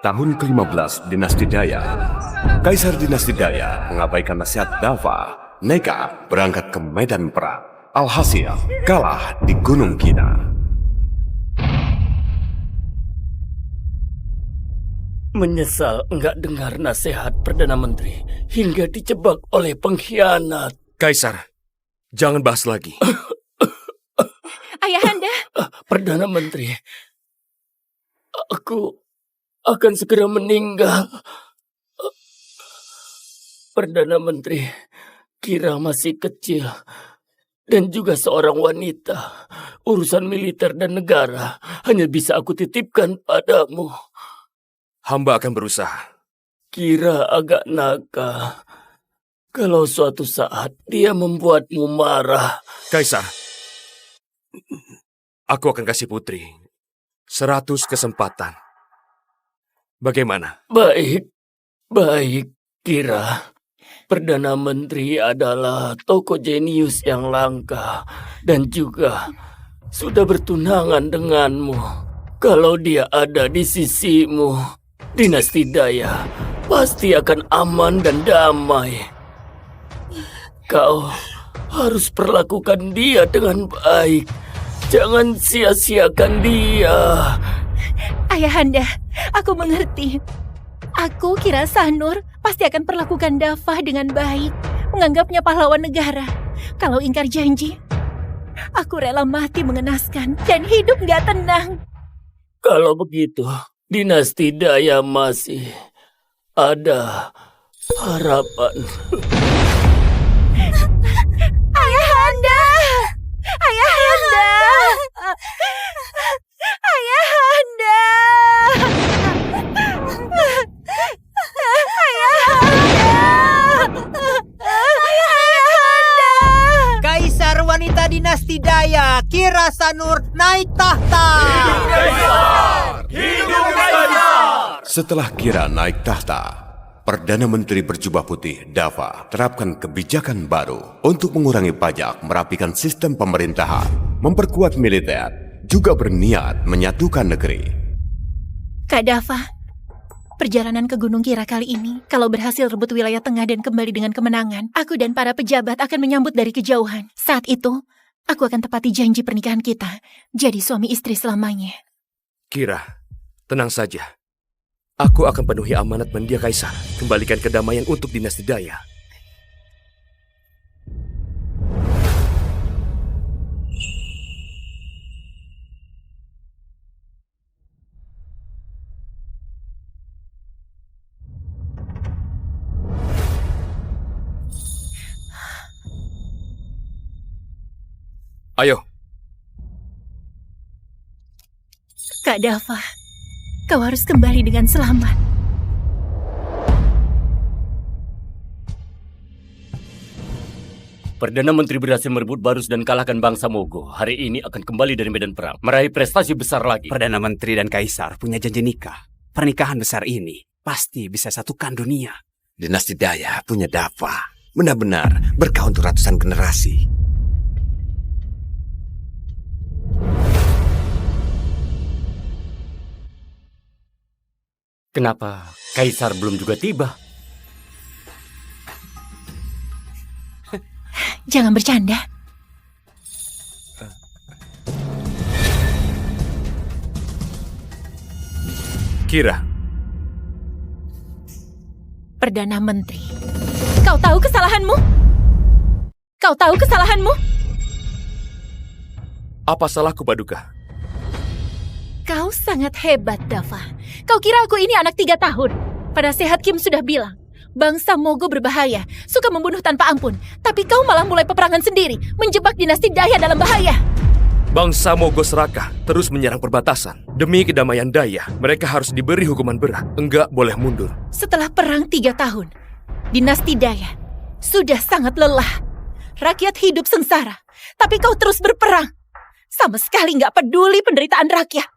Tahun ke-15 Dinasti Daya. Kaisar Dinasti Daya mengabaikan nasihat Dava, neka berangkat ke medan perang. Alhasil, kalah di Gunung Kina. Menyesal enggak dengar nasihat Perdana Menteri hingga dijebak oleh pengkhianat. Kaisar, jangan bahas lagi. Ayahanda. Perdana Menteri, aku akan segera meninggal. Perdana Menteri, Kira masih kecil dan juga seorang wanita. Urusan militer dan negara hanya bisa aku titipkan padamu. Hamba akan berusaha. Kira agak nakal. Kalau suatu saat dia membuatmu marah. Kaisar, aku akan kasih putri 100 kesempatan. Bagaimana? Baik, Kira. Perdana Menteri adalah tokoh jenius yang langka dan juga sudah bertunangan denganmu. Kalau dia ada di sisimu, Dinasti Daya pasti akan aman dan damai. Kau harus perlakukan dia dengan baik. Jangan sia-siakan dia. Ayahanda, aku mengerti. Aku, Kira Sanur, pasti akan perlakukan Dava dengan baik, menganggapnya pahlawan negara. Kalau ingkar janji, aku rela mati mengenaskan dan hidup gak tenang. Kalau begitu, Dinasti Daya masih ada harapan. Ayahanda! Ayahanda! Ayahanda! Kaisar wanita dinasti Daya, Kira Sanur naik tahta. Hidup Kaisar! Setelah Kira naik tahta, Perdana Menteri berjubah putih Dava terapkan kebijakan baru untuk mengurangi pajak, merapikan sistem pemerintahan, memperkuat militer, juga berniat menyatukan negeri. Kak Dava, perjalanan ke Gunung Kira kali ini, kalau berhasil rebut wilayah tengah dan kembali dengan kemenangan, aku dan para pejabat akan menyambut dari kejauhan. Saat itu, aku akan tepati janji pernikahan kita, jadi suami istri selamanya. Kira, tenang saja. Aku akan penuhi amanat mendia Kaisar, kembalikan kedamaian untuk Dinasti Daya. Ayo. Kak Dava, kau harus kembali dengan selamat. Perdana Menteri berhasil merebut Barus dan kalahkan bangsa Mogo. Hari ini akan kembali dari medan perang, meraih prestasi besar lagi. Perdana Menteri dan Kaisar punya janji nikah. Pernikahan besar ini pasti bisa satukan dunia. Dinasti Daya punya Dava. Benar-benar berkah untuk ratusan generasi. Kenapa Kaisar belum juga tiba? Jangan bercanda. Kira. Perdana Menteri, kau tahu kesalahanmu? Kau tahu kesalahanmu? Apa salahku, Paduka? Kau sangat hebat, Dava. Kau kira aku ini anak 3 tahun? Penasehat Kim sudah bilang, bangsa Mogo berbahaya, suka membunuh tanpa ampun. Tapi kau malah mulai peperangan sendiri, menjebak dinasti Daya dalam bahaya. Bangsa Mogo serakah terus menyerang perbatasan. Demi kedamaian Daya, mereka harus diberi hukuman berat. Enggak boleh mundur. Setelah perang 3 tahun, dinasti Daya sudah sangat lelah. Rakyat hidup sengsara, tapi kau terus berperang. Sama sekali nggak peduli penderitaan rakyat.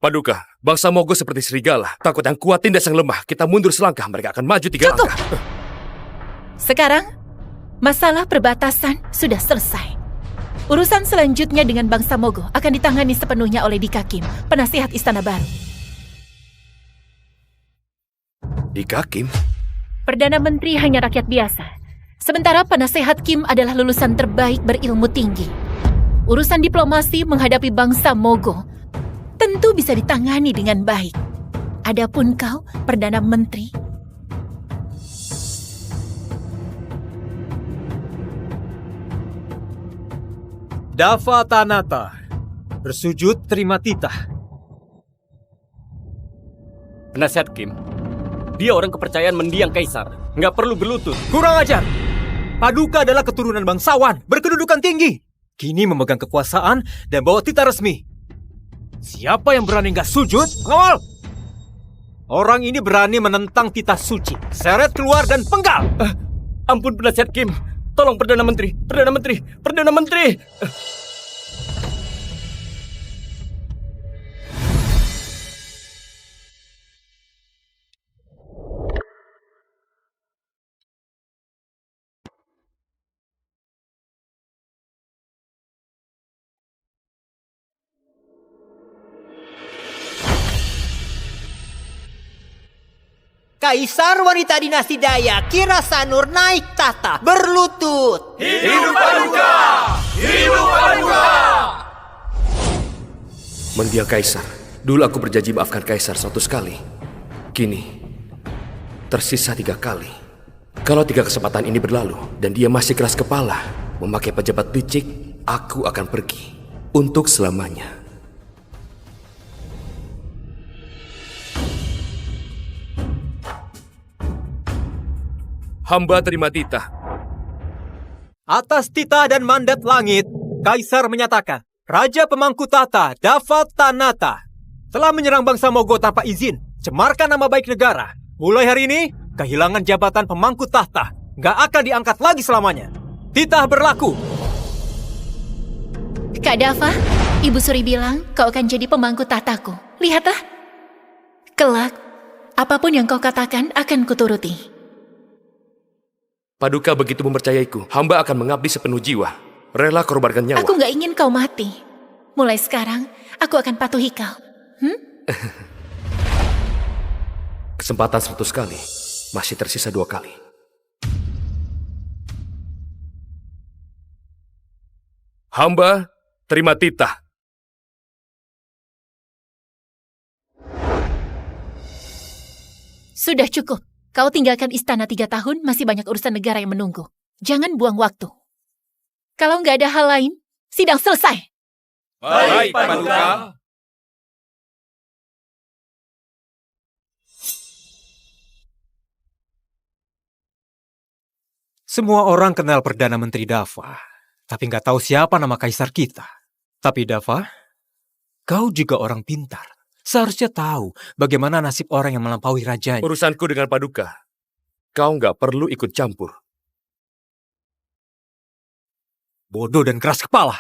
Paduka, bangsa Mogo seperti serigala. Takut yang kuat tindas yang lemah. Kita mundur selangkah, mereka akan maju 3 Cukup. langkah. Sekarang, masalah perbatasan sudah selesai. Urusan selanjutnya dengan bangsa Mogo akan ditangani sepenuhnya oleh Dika Kim, penasihat Istana Baru. Dika Kim? Perdana Menteri hanya rakyat biasa. Sementara penasehat Kim adalah lulusan terbaik berilmu tinggi. Urusan diplomasi menghadapi bangsa Mogo tentu bisa ditangani dengan baik. Adapun kau, Perdana Menteri, Dava Tanata, bersujud terima titah. Penasihat Kim, dia orang kepercayaan mendiang kaisar. Nggak perlu berlutut. Kurang ajar. Paduka adalah keturunan bangsawan, berkedudukan tinggi. Kini memegang kekuasaan dan bawa titah resmi. Siapa yang berani nggak sujud? Pengawal! Orang ini berani menentang titah suci. Seret keluar dan penggal! Ampun penasihat Kim. Tolong Perdana Menteri. Perdana Menteri. Perdana Menteri. Kaisar wanita dinasti Dayak, Kira Sanur naik tahta, berlutut. Hidup Paduka! Hidup Paduka! Mendiang kaisar. Dulu aku berjanji maafkan kaisar 100 kali. Kini, tersisa 3 kali. Kalau 3 kesempatan ini berlalu, dan dia masih keras kepala, memakai pejabat licik, aku akan pergi. Untuk selamanya. Hamba terima titah. Atas titah dan mandat langit, Kaisar menyatakan, Raja Pemangku Tahta Dava Tanata telah menyerang bangsa Mogo tanpa izin, cemarkan nama baik negara. Mulai hari ini, kehilangan jabatan pemangku tahta nggak akan diangkat lagi selamanya. Titah berlaku. Kak Dava, Ibu Suri bilang kau akan jadi pemangku tahtaku. Lihatlah. Kelak, apapun yang kau katakan akan kuturuti. Paduka begitu mempercayaiku, hamba akan mengabdi sepenuh jiwa. Rela korbankan nyawa. Aku nggak ingin kau mati. Mulai sekarang, aku akan patuhi kau. Kesempatan 100 kali, masih tersisa 2 kali. Hamba terima titah. Sudah cukup. Kau tinggalkan istana 3 tahun, masih banyak urusan negara yang menunggu. Jangan buang waktu. Kalau nggak ada hal lain, sidang selesai. Baik, Paduka. Semua orang kenal Perdana Menteri Dava, tapi nggak tahu siapa nama kaisar kita. Tapi Dava, kau juga orang pintar. Seharusnya tahu bagaimana nasib orang yang melampaui rajanya. Urusanku dengan Paduka. Kau nggak perlu ikut campur. Bodoh dan keras kepala.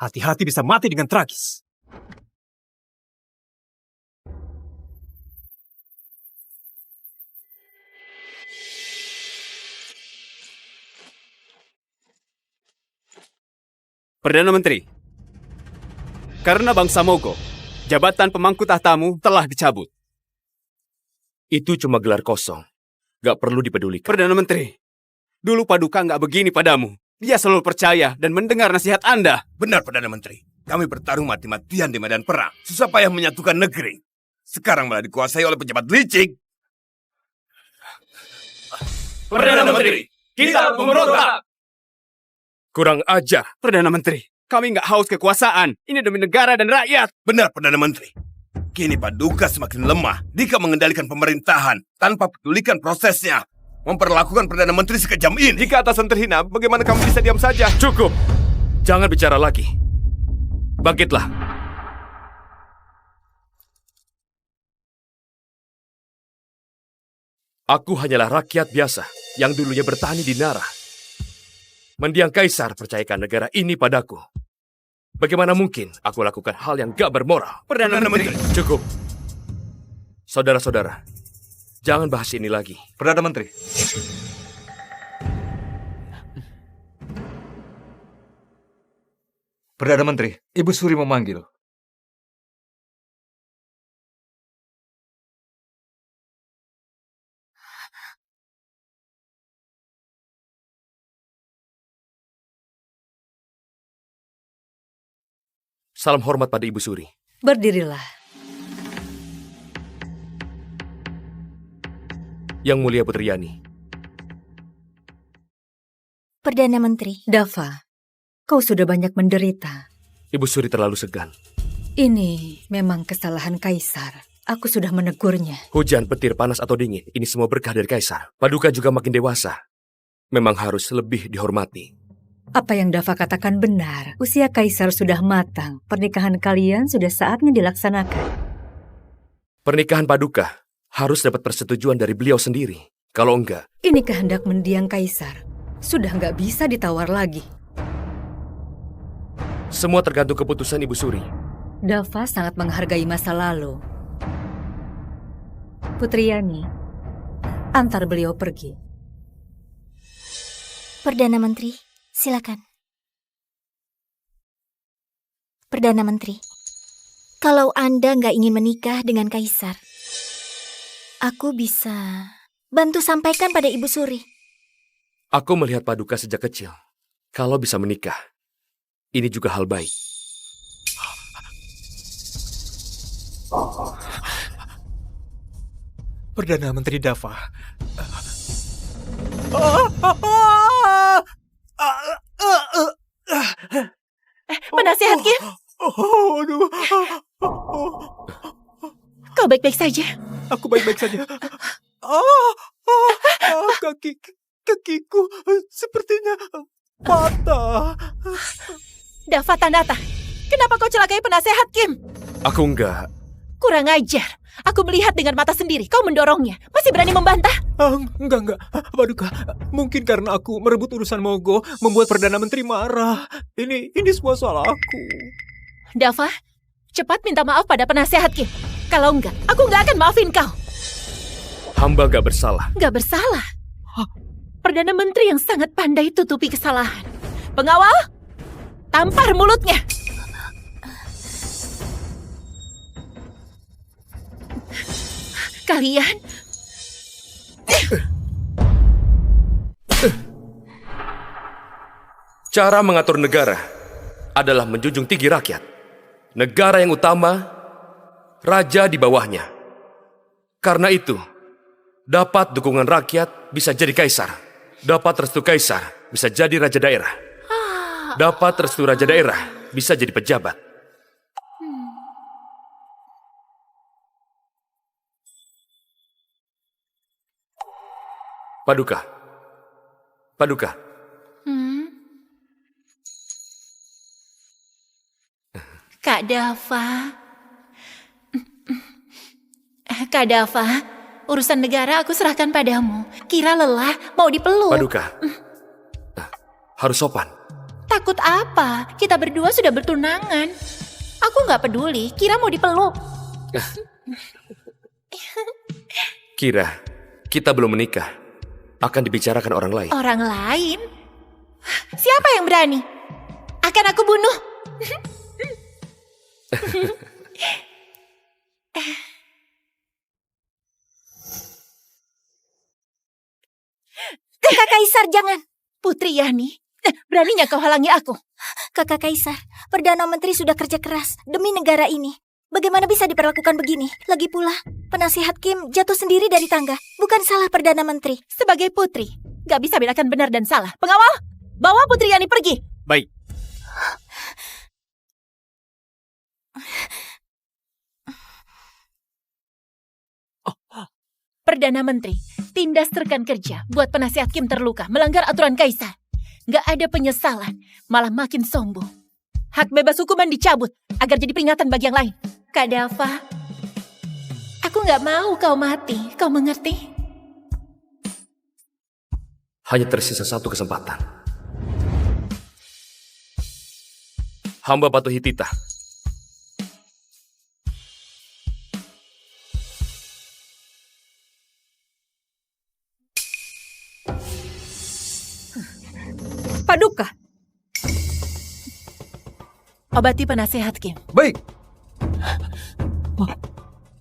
Hati-hati bisa mati dengan tragis. Perdana Menteri, karena bangsa Mogo, jabatan pemangku tahtamu telah dicabut. Itu cuma gelar kosong. Gak perlu dipedulikan. Perdana Menteri, dulu Paduka nggak begini padamu. Dia selalu percaya dan mendengar nasihat Anda. Benar, Perdana Menteri. Kami bertarung mati-matian di medan perang. Susah payah menyatukan negeri. Sekarang malah dikuasai oleh pejabat licik. Perdana Menteri, kita memberontak. Kurang ajar. Perdana Menteri, kami nggak haus kekuasaan. Ini demi negara dan rakyat. Benar, Perdana Menteri. Kini Paduka semakin lemah. Dika mengendalikan pemerintahan tanpa pedulikan prosesnya. Memperlakukan Perdana Menteri sekejam ini. Jika atasan terhina, bagaimana kamu bisa diam saja? Cukup. Jangan bicara lagi. Bangkitlah. Aku hanyalah rakyat biasa yang dulunya bertani di Nara. Mendiang kaisar percayakan negara ini padaku. Bagaimana mungkin aku lakukan hal yang gak bermoral? Perdana Menteri. Cukup. Saudara-saudara, jangan bahas ini lagi. Perdana Menteri. Perdana Menteri, Ibu Suri memanggil. Salam hormat pada Ibu Suri. Berdirilah. Yang Mulia Putri Yani. Perdana Menteri. Dava, kau sudah banyak menderita. Ibu Suri terlalu segan. Ini memang kesalahan Kaisar. Aku sudah menegurnya. Hujan, petir, panas atau dingin, ini semua berkah dari Kaisar. Paduka juga makin dewasa. Memang harus lebih dihormati. Apa yang Dava katakan benar. Usia Kaisar sudah matang. Pernikahan kalian sudah saatnya dilaksanakan. Pernikahan Paduka harus dapat persetujuan dari beliau sendiri. Kalau enggak, Ini kehendak mendiang Kaisar. Sudah nggak bisa ditawar lagi. semua tergantung keputusan Ibu Suri. Dava sangat menghargai masa lalu. Putri Yani, antar beliau pergi. Perdana Menteri, silakan. Perdana Menteri, kalau Anda nggak ingin menikah dengan Kaisar, aku bisa bantu sampaikan pada Ibu Suri. Aku melihat Paduka sejak kecil. Kalau bisa menikah, ini juga hal baik. Perdana Menteri Dava. Penasihat Kim, Aduh. kau baik-baik saja? Aku baik-baik saja. Kakiku sepertinya patah. Dava Tanata, kenapa kau celakai penasehat Kim? Aku enggak. Kurang ajar. Aku melihat dengan mata sendiri. Kau mendorongnya. Masih berani membantah? Enggak. Paduka, mungkin karena aku merebut urusan Mogo membuat Perdana Menteri marah. Ini semua salah aku. Dava, cepat minta maaf pada penasehat Kim. Kalau enggak, aku enggak akan maafin kau. Hamba gak bersalah. Enggak bersalah. Perdana Menteri yang sangat pandai tutupi kesalahan. Pengawal, tampar mulutnya. Kalian Cara mengatur negara adalah menjunjung tinggi rakyat. Negara yang utama, raja di bawahnya. Karena itu, dapat dukungan rakyat bisa jadi kaisar. Dapat restu kaisar bisa jadi raja daerah. Dapat restu raja daerah bisa jadi pejabat. Paduka. Kak Dava. Kak Dava, urusan negara aku serahkan padamu. Kira lelah, mau dipeluk. Paduka. Harus sopan. Takut apa? Kita berdua sudah bertunangan. Aku nggak peduli, Kira mau dipeluk. Kira, kita belum menikah. Akan dibicarakan orang lain. Orang lain? Siapa yang berani? Akan aku bunuh. Kakak Kaisar, jangan. Putri Yani, beraninya kau halangi aku. Kakak Kaisar, Perdana Menteri sudah kerja keras demi negara ini. Bagaimana bisa diperlakukan begini? Lagi pula, penasihat Kim jatuh sendiri dari tangga. Bukan salah Perdana Menteri. Sebagai putri, gak bisa bedakan benar dan salah. Pengawal, bawa Putri Yani pergi. Baik. Perdana Menteri, tindas rekan kerja buat penasihat Kim terluka, melanggar aturan Kaisar. Gak ada penyesalan, malah makin sombong. Hak bebas hukuman dicabut agar jadi peringatan bagi yang lain. Kak Dava, aku gak mau kau mati, kau mengerti? Hanya tersisa satu kesempatan. Hamba patuhi titah. Paduka, Obati penasehat Kim. Baik.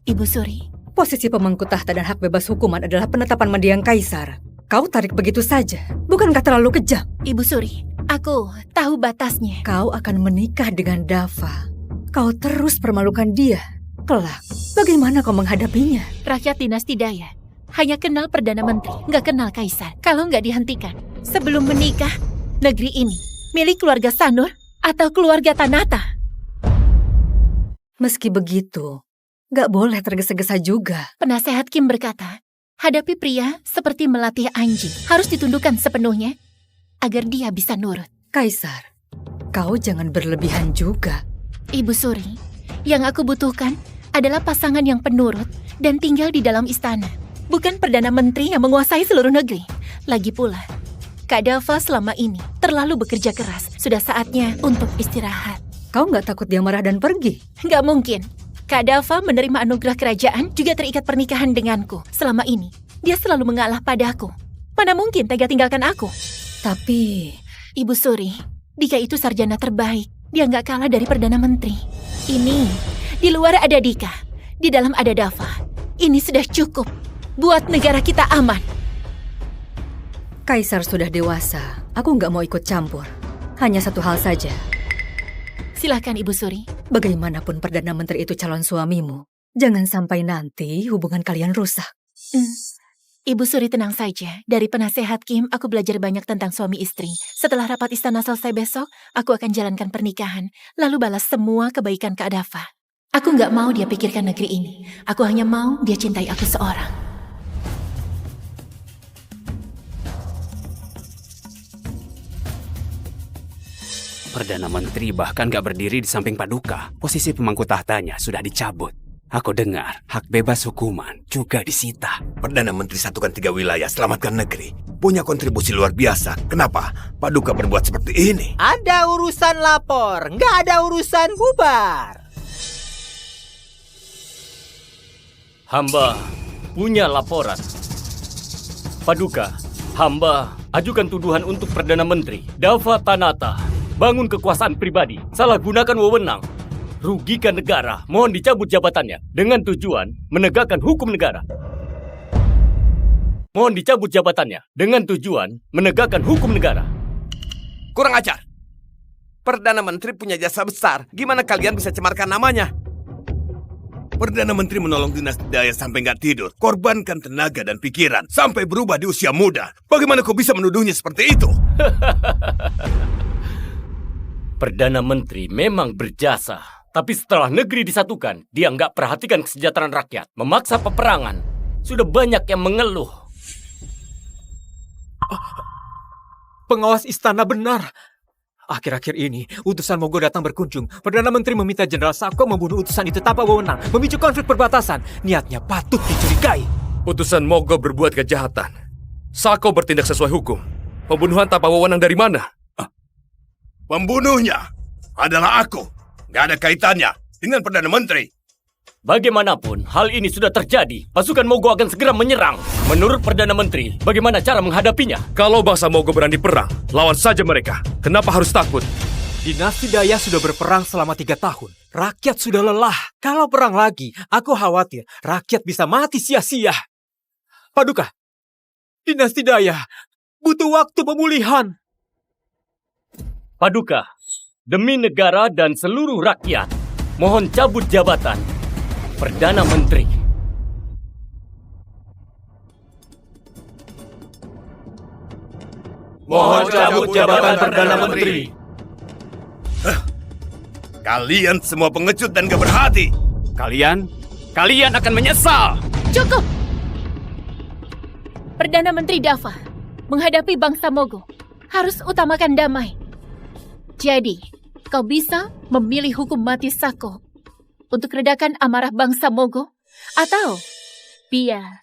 Ibu Suri, Posisi pemangku tahta dan hak bebas hukuman adalah penetapan mendiang kaisar. Kau tarik begitu saja. Bukankah terlalu kejam? Ibu Suri, aku tahu batasnya. Kau akan menikah dengan Dava. Kau terus permalukan dia. Kelak, bagaimana kau menghadapinya? Rakyat dinasti Daya hanya kenal Perdana Menteri, nggak kenal kaisar. Kalau nggak dihentikan, sebelum menikah, negeri ini milik keluarga Sanur atau keluarga Tanata. Meski begitu, gak boleh tergesa-gesa juga. Penasehat Kim berkata, hadapi pria seperti melatih anjing. Harus ditundukkan sepenuhnya agar dia bisa nurut. Kaisar, kau jangan berlebihan juga. Ibu Suri, yang aku butuhkan adalah pasangan yang penurut dan tinggal di dalam istana. Bukan Perdana Menteri yang menguasai seluruh negeri. Lagi pula, Kak Dava selama ini terlalu bekerja keras. Sudah saatnya untuk istirahat. Kau gak takut dia marah dan pergi? Nggak mungkin. Kak Dava menerima anugerah kerajaan juga terikat pernikahan denganku. Selama ini, dia selalu mengalah padaku. Mana mungkin tega tinggalkan aku? Tapi... Ibu Suri, Dika itu sarjana terbaik. Dia nggak kalah dari Perdana Menteri. Ini, di luar ada Dika, di dalam ada Dava. Ini sudah cukup buat negara kita aman. Kaisar sudah dewasa. Aku nggak mau ikut campur. Hanya satu hal saja. Silakan Ibu Suri. Bagaimanapun Perdana Menteri itu calon suamimu, jangan sampai nanti hubungan kalian rusak. Ibu Suri tenang saja. Dari penasehat Kim, aku belajar banyak tentang suami istri. Setelah rapat istana selesai besok, aku akan jalankan pernikahan, lalu balas semua kebaikan Kak Dava. Aku nggak mau dia pikirkan negeri ini. Aku hanya mau dia cintai aku seorang. Perdana Menteri bahkan gak berdiri di samping Paduka. Posisi pemangku tahtanya sudah dicabut. Aku dengar hak bebas hukuman juga disita. Perdana Menteri satukan 3 wilayah, selamatkan negeri. Punya kontribusi luar biasa. Kenapa Paduka berbuat seperti ini? Ada urusan lapor, nggak ada urusan bubar. Hamba punya laporan. Paduka, hamba ajukan tuduhan untuk Perdana Menteri Dava Tanata. Bangun kekuasaan pribadi, salah gunakan wewenang, rugikan negara, mohon dicabut jabatannya dengan tujuan menegakkan hukum negara. Mohon dicabut jabatannya dengan tujuan menegakkan hukum negara. Kurang ajar. Perdana Menteri punya jasa besar. Gimana kalian bisa cemarkan namanya? Perdana Menteri menolong dinasti Daya sampai nggak tidur, korbankan tenaga dan pikiran, sampai berubah di usia muda. Bagaimana kau bisa menuduhnya seperti itu? Perdana Menteri memang berjasa, tapi setelah negeri disatukan, dia nggak perhatikan kesejahteraan rakyat, memaksa peperangan. Sudah banyak yang mengeluh. Pengawas istana benar. Akhir-akhir ini, utusan Mogo datang berkunjung. Perdana Menteri meminta Jenderal Sako membunuh utusan itu tanpa wewenang, memicu konflik perbatasan. Niatnya patut dicurigai. Utusan Mogo berbuat kejahatan. Sako bertindak sesuai hukum. Pembunuhan tanpa wewenang dari mana? Pembunuhnya adalah aku. Gak ada kaitannya dengan Perdana Menteri. Bagaimanapun, hal ini sudah terjadi. Pasukan Mogo akan segera menyerang. Menurut Perdana Menteri, bagaimana cara menghadapinya? Kalau bangsa Mogo berani perang, lawan saja mereka. Kenapa harus takut? Dinasti Daya sudah berperang selama 3 tahun. Rakyat sudah lelah. Kalau perang lagi, aku khawatir rakyat bisa mati sia-sia. Paduka, Dinasti Daya butuh waktu pemulihan. Paduka, demi negara dan seluruh rakyat, mohon cabut jabatan Perdana Menteri. Mohon cabut jabatan Perdana Menteri. Kalian semua pengecut dan gak berhati. Kalian akan menyesal. Cukup! Perdana Menteri Dava, menghadapi bangsa Mogo, harus utamakan damai. Jadi, kau bisa memilih hukum mati Sako untuk redakan amarah bangsa Mogo? Atau, biar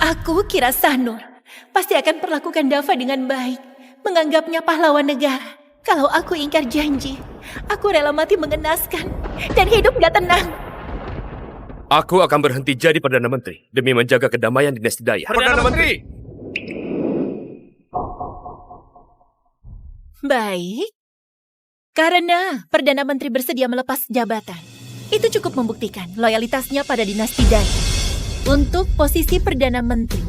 aku kira Sanur pasti akan perlakukan Dava dengan baik, menganggapnya pahlawan negara. Kalau aku ingkar janji, aku rela mati mengenaskan dan hidup gak tenang. Aku akan berhenti jadi Perdana Menteri demi menjaga kedamaian dinasti Daya. Perdana Menteri! Baik. Karena Perdana Menteri bersedia melepas jabatan, itu cukup membuktikan loyalitasnya pada dinasti Daya. untuk posisi Perdana Menteri.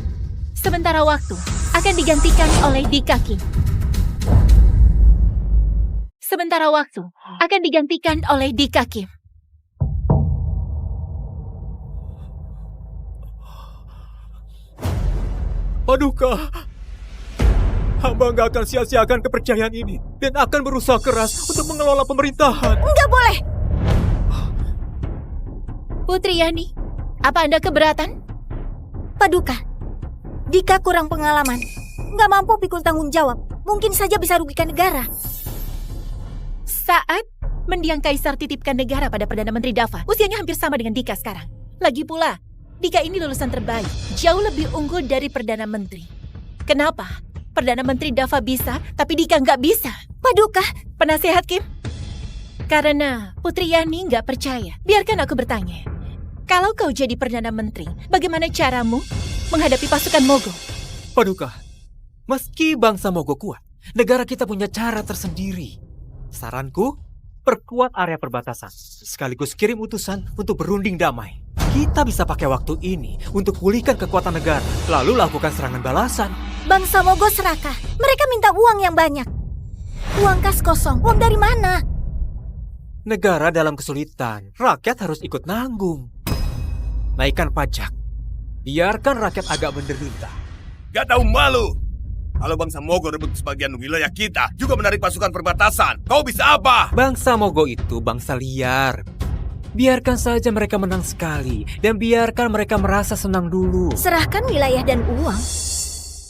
Sementara waktu akan digantikan oleh Dika Kim. Sementara waktu akan digantikan oleh Dika Kim. Paduka, hamba nggak akan sia-siakan kepercayaan ini dan akan berusaha keras untuk mengelola pemerintahan. Nggak boleh! Putri Yani, apa Anda keberatan? Paduka, Dika kurang pengalaman. Nggak mampu pikul tanggung jawab. Mungkin saja bisa rugikan negara. Saat mendiang Kaisar titipkan negara pada Perdana Menteri Dava, usianya hampir sama dengan Dika sekarang. Lagi pula, Dika ini lulusan terbaik, jauh lebih unggul dari Perdana Menteri. Kenapa? Perdana Menteri Dava bisa, tapi Dika nggak bisa. Paduka, Penasehat Kim? Karena Putri Yani nggak percaya, biarkan aku bertanya. Kalau kau jadi Perdana Menteri, bagaimana caramu menghadapi pasukan Mogul? Paduka, meski bangsa Mogul kuat, negara kita punya cara tersendiri. Saranku, perkuat area perbatasan, sekaligus kirim utusan untuk berunding damai. Kita bisa pakai waktu ini untuk pulihkan kekuatan negara, lalu lakukan serangan balasan. bangsa Mogol serakah. Mereka minta uang yang banyak. Uang kas kosong. Uang dari mana? Negara dalam kesulitan, rakyat harus ikut nanggung. Naikkan pajak, biarkan rakyat agak menderita. Gak tahu malu. Kalau bangsa Mogol rebut sebagian wilayah kita, juga menarik pasukan perbatasan. Kau bisa apa? Bangsa Mogol itu bangsa liar. Biarkan saja mereka menang sekali, dan biarkan mereka merasa senang dulu. Serahkan wilayah dan uang.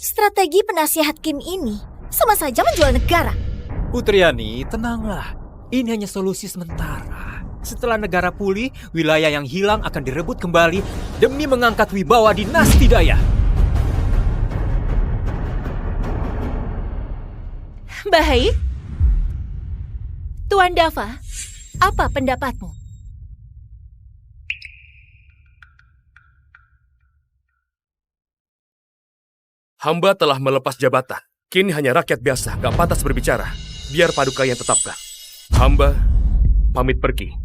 Strategi penasihat Kim ini sama saja menjual negara. Putri Yani, tenanglah. Ini hanya solusi sementara. Setelah negara pulih, wilayah yang hilang akan direbut kembali demi mengangkat wibawa dinasti Daya. Baik. Tuan Dava, apa pendapatmu? Hamba telah melepas jabatan. Kini hanya rakyat biasa, gak pantas berbicara. Biar Paduka yang tetapkan. Hamba pamit pergi.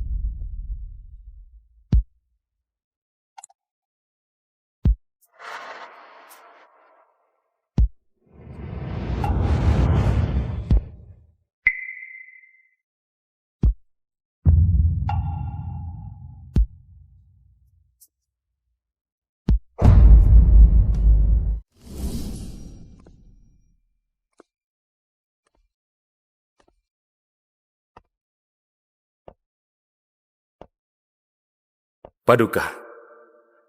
Paduka,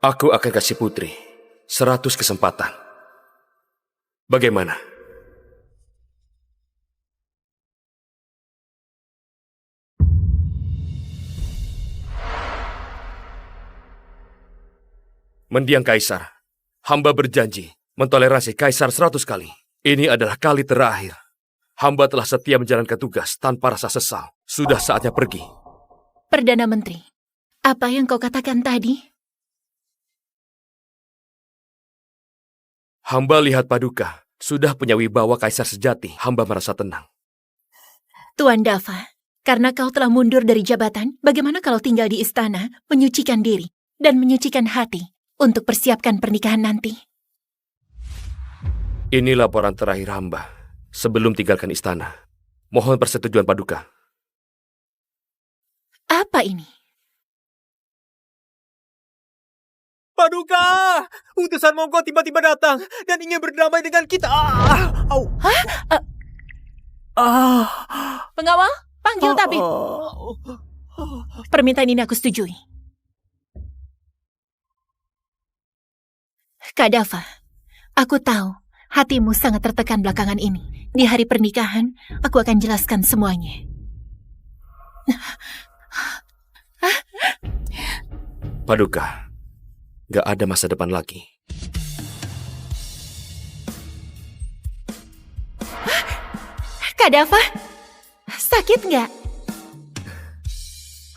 aku akan kasih Putri 100 kesempatan. Bagaimana? Mendiang Kaisar, hamba berjanji mentolerasi Kaisar 100 kali. Ini adalah kali terakhir. Hamba telah setia menjalankan tugas tanpa rasa sesal. Sudah saatnya pergi. Perdana Menteri, apa yang kau katakan tadi? Hamba lihat Paduka sudah punya wibawa Kaisar sejati. Hamba merasa tenang. Tuan Dava, karena kau telah mundur dari jabatan, bagaimana kalau tinggal di istana, menyucikan diri, dan menyucikan hati untuk persiapkan pernikahan nanti? Ini laporan terakhir hamba sebelum tinggalkan istana. Mohon persetujuan Paduka. Apa ini? Paduka! Utusan Mogol tiba-tiba datang dan ingin berdamai dengan kita. Au. Hah? Pengawal, panggil tabib. Permintaan ini aku setujui. Kak Dava, aku tahu hatimu sangat tertekan belakangan ini. Di hari pernikahan, aku akan jelaskan semuanya. Paduka, gak ada masa depan lagi. Kak Dava, sakit nggak?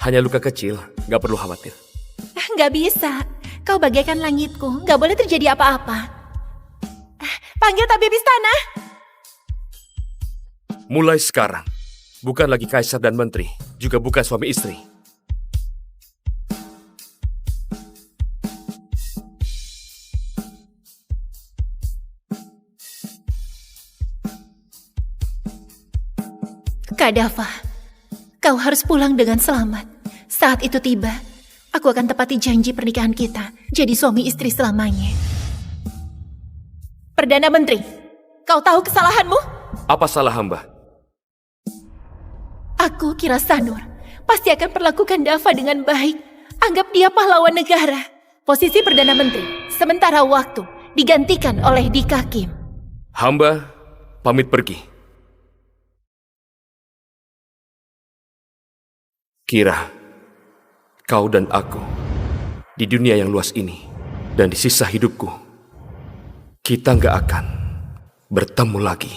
Hanya luka kecil, gak perlu khawatir. Nggak bisa. Kau bagaikan langitku, nggak boleh terjadi apa-apa. Panggil tabib istana. Mulai sekarang, bukan lagi kaisar dan menteri, juga bukan suami istri. Kak Dava, kau harus pulang dengan selamat. Saat itu tiba, aku akan tepati janji pernikahan kita, jadi suami istri selamanya. Perdana Menteri, kau tahu kesalahanmu? Apa salah hamba? Aku kira Sanur pasti akan perlakukan Dava dengan baik. Anggap dia pahlawan negara. Posisi Perdana Menteri sementara waktu digantikan oleh Dika Kim. Hamba pamit pergi. Kira, kau dan aku di dunia yang luas ini dan di sisa hidupku, kita nggak akan bertemu lagi.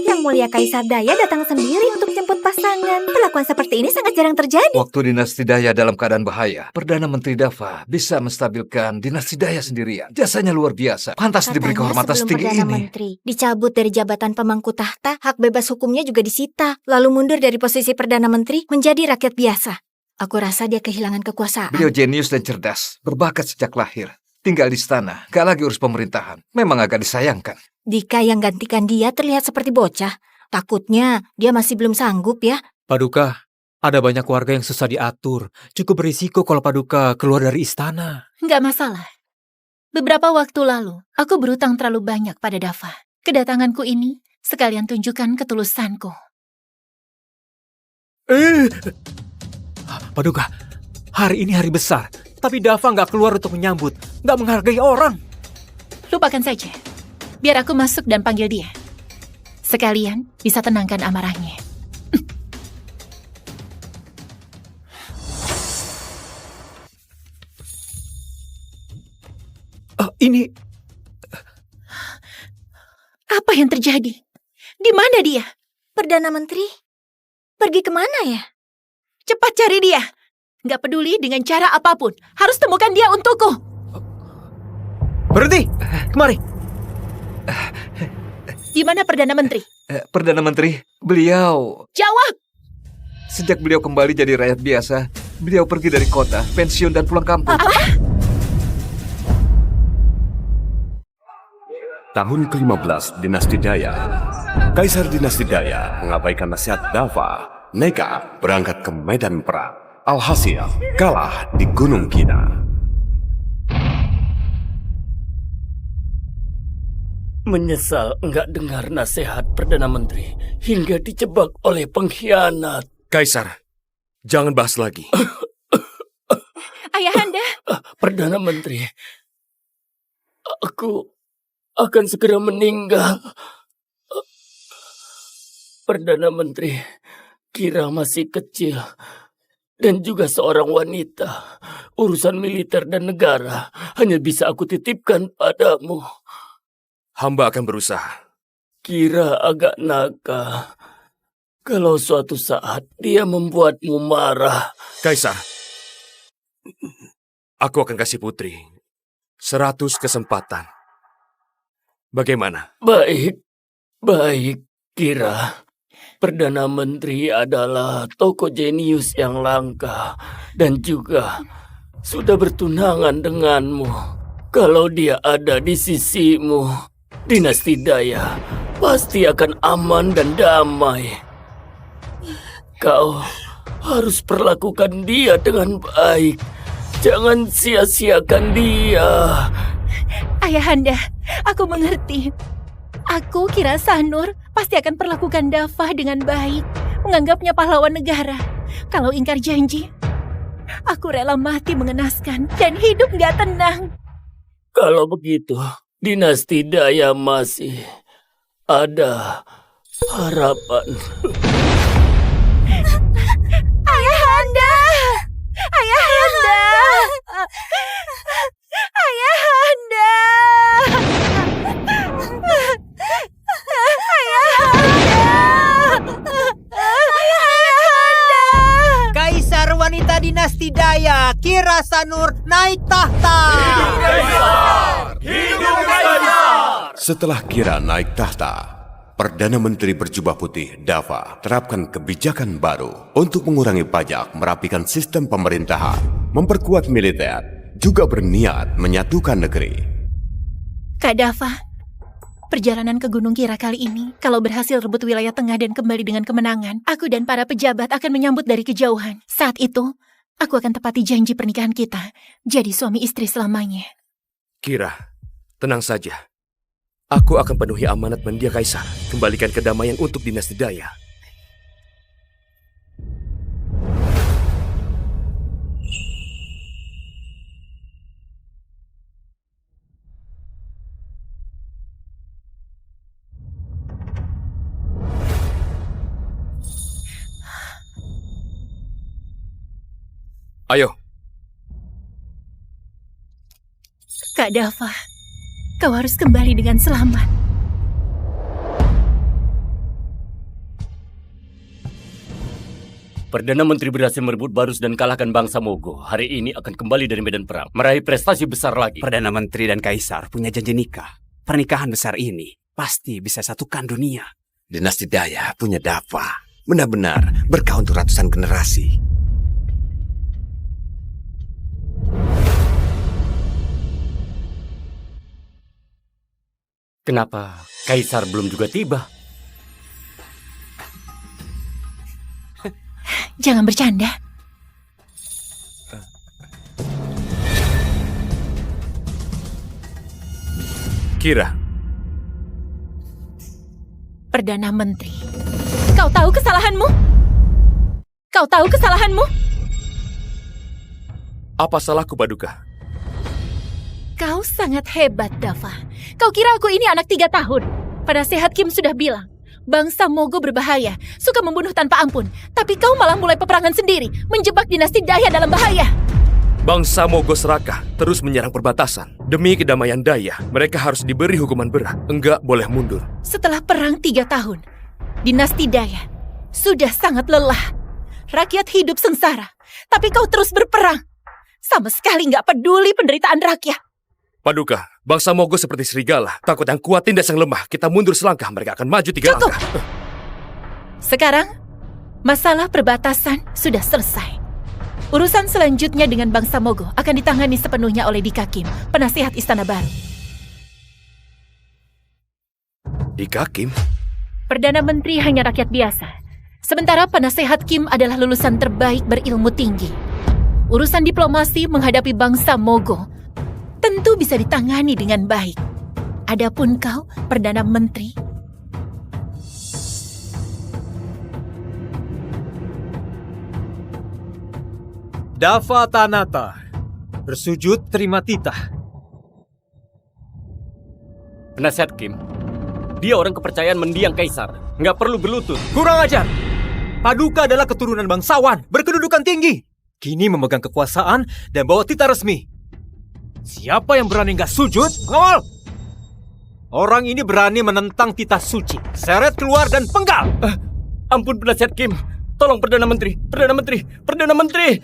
Yang mulia Kaisar Daya datang sendiri untuk jemput pasangan. Perlakuan seperti ini sangat jarang terjadi. Waktu dinasti Daya dalam keadaan bahaya, Perdana Menteri Dava bisa menstabilkan dinasti Daya sendirian. Jasanya luar biasa. Pantas diberi kehormatan sebelum setinggi Perdana ini. Menteri dicabut dari jabatan pemangku tahta, hak bebas hukumnya juga disita. Lalu mundur dari posisi Perdana Menteri menjadi rakyat biasa. Aku rasa dia kehilangan kekuasaan. Beliau jenius dan cerdas, berbakat sejak lahir. Tinggal di istana, gak lagi urus pemerintahan. Memang agak disayangkan. Dika yang gantikan dia terlihat seperti bocah. Takutnya dia masih belum sanggup ya. Paduka, ada banyak warga yang susah diatur. Cukup berisiko kalau Paduka keluar dari istana. Nggak masalah. Beberapa waktu lalu, aku berutang terlalu banyak pada Dava. Kedatanganku ini sekalian tunjukkan ketulusanku. Paduka, hari ini hari besar. Tapi Dava nggak keluar untuk menyambut. Nggak menghargai orang. Lupakan saja. Biar aku masuk dan panggil dia. Sekalian bisa tenangkan amarahnya. Ini... Apa yang terjadi? Di mana dia? Perdana Menteri? Pergi kemana ya? Cepat cari dia. Nggak peduli dengan cara apapun. Harus temukan dia untukku. Berhenti! Kemari! Di mana Perdana Menteri? Perdana Menteri, beliau... Jawab! Sejak beliau kembali jadi rakyat biasa, beliau pergi dari kota, pensiun dan pulang kampung. Tahun ke-15 dinasti Daya. Kaisar dinasti Daya mengabaikan nasihat Dava, nekat berangkat ke medan perang. Alhasil kalah di Gunung Kina. Menyesal enggak dengar nasihat Perdana Menteri hingga dijebak oleh pengkhianat. Kaisar, jangan bahas lagi. Ayahanda. Perdana Menteri, aku akan segera meninggal. Perdana Menteri, Kira masih kecil dan juga seorang wanita. Urusan militer dan negara hanya bisa aku titipkan padamu. Hamba akan berusaha. Kira agak nakal. Kalau suatu saat dia membuatmu marah. Kaisar, aku akan kasih putri 100 kesempatan. Bagaimana? Baik, Kira. Perdana Menteri adalah tokoh jenius yang langka dan juga sudah bertunangan denganmu. Kalau dia ada di sisimu, dinasti Daya pasti akan aman dan damai. Kau harus perlakukan dia dengan baik. Jangan sia-siakan dia. Ayahanda, aku mengerti. Aku kira Sanur pasti akan perlakukan Dava dengan baik, menganggapnya pahlawan negara. Kalau ingkar janji, aku rela mati mengenaskan dan hidup gak tenang. Kalau begitu, dinasti Daya masih ada harapan. Ayahanda! Ayahanda! Ayahanda! Kaisar wanita dinasti Daya, Kira Sanur naik tahta. Hidup Kaisar! Setelah Kira naik tahta, Perdana Menteri berjubah putih Dava terapkan kebijakan baru untuk mengurangi pajak, merapikan sistem pemerintahan, memperkuat militer, juga berniat menyatukan negeri. Kak Dava, Perjalanan ke Gunung Kira kali ini, kalau berhasil rebut wilayah tengah dan kembali dengan kemenangan, aku dan para pejabat akan menyambut dari kejauhan. Saat itu, aku akan tepati janji pernikahan kita, jadi suami istri selamanya. Kira, tenang saja. Aku akan penuhi amanat Mendia Kaisar, kembalikan kedamaian untuk dinasti Daya. Ayo. Kak Dava, kau harus kembali dengan selamat. Perdana Menteri berhasil merebut Barus dan kalahkan bangsa Mogo. Hari ini akan kembali dari medan perang, meraih prestasi besar lagi. Perdana Menteri dan Kaisar punya janji nikah. Pernikahan besar ini pasti bisa satukan dunia. Dinasti Daya punya Dava. Benar-benar berkah untuk ratusan generasi. Kenapa Kaisar belum juga tiba? Jangan bercanda. Kira. Perdana Menteri, kau tahu kesalahanmu? Kau tahu kesalahanmu? Apa salahku, Paduka? Kau sangat hebat, Dava. Kau kira aku ini anak 3 tahun? Penasehat Kim sudah bilang, bangsa Mogo berbahaya, suka membunuh tanpa ampun. Tapi kau malah mulai peperangan sendiri, menjebak dinasti Daya dalam bahaya. Bangsa Mogo serakah terus menyerang perbatasan. Demi kedamaian Daya, mereka harus diberi hukuman berat. Enggak boleh mundur. Setelah perang 3 tahun, dinasti Daya sudah sangat lelah. Rakyat hidup sengsara, tapi kau terus berperang. Sama sekali nggak peduli penderitaan rakyat. Paduka, bangsa Mogo seperti serigala. Takut yang kuat tindas yang lemah. Kita mundur selangkah, mereka akan maju 3 Cukup. langkah. Sekarang, masalah perbatasan sudah selesai. Urusan selanjutnya dengan bangsa Mogo akan ditangani sepenuhnya oleh Dika Kim, penasihat Istana Baru. Dika Kim? Perdana Menteri hanya rakyat biasa. Sementara penasehat Kim adalah lulusan terbaik berilmu tinggi. Urusan diplomasi menghadapi bangsa Mogo tentu bisa ditangani dengan baik. Adapun kau, Perdana Menteri, Dava Tanata, bersujud terima titah. Penasihat Kim, dia orang kepercayaan mendiang Kaisar. Nggak perlu berlutut. Kurang ajar. Paduka adalah keturunan bangsawan, berkedudukan tinggi. Kini memegang kekuasaan dan bawa titah resmi. Siapa yang berani nggak sujud? Ngawal! Orang ini berani menentang titah suci. Seret keluar dan penggal! Ampun penasihat Kim. Tolong Perdana Menteri. Perdana Menteri. Perdana Menteri.